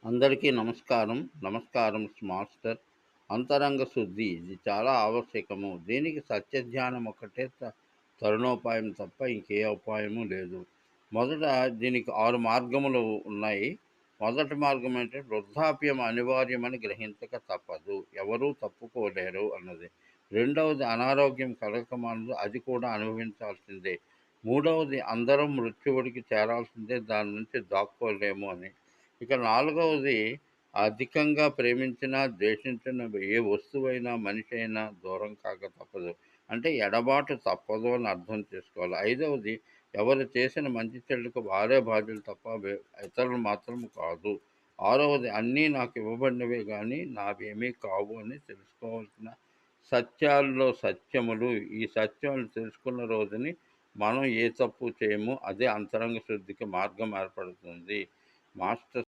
అందరికీ నమస్కారం. నమస్కారం మాస్టర్. అంతరంగ శుద్ధి ఇది చాలా ఆవశ్యకము. దీనికి సత్యధ్యానం ఒక్కటే తరుణోపాయం తప్ప ఇంకే ఉపాయము లేదు. మొదట దీనికి 6 మార్గములు ఉన్నాయి. మొదటి మార్గం ఏంటంటే వృద్ధాప్యం అనివార్యమని గ్రహించక తప్పదు. ఎవరూ తప్పుకోలేరు అన్నది. రెండవది అనారోగ్యం కలగకమానదు. అది కూడా అనుభవించాల్సిందే. మూడవది అందరం మృత్యువుడికి చేరాల్సిందే. దాని నుంచి దాక్కోలేము అని. ఇక నాలుగవది అధికంగా ప్రేమించినా, ద్వేషించిన ఏ వస్తువైనా, మనిషి అయినా దూరం కాక తప్పదు. అంటే ఎడబాటు తప్పదు అని అర్థం చేసుకోవాలి. ఐదవది ఎవరు చేసిన మంచి చెడులకు వారే బాధ్యులు తప్ప ఇతరులు మాత్రం కాదు. ఆరవది అన్నీ నాకు ఇవ్వబడినవే గానీ నావేమీ కావు అని తెలుసుకోవాల్సిన సత్యాల్లో సత్యములు. ఈ సత్యాలు తెలుసుకున్న రోజుని మనం ఏ తప్పు చేయము. అదే అంతరంగ శుద్ధికి మార్గం ఏర్పడుతుంది. మాస్టర్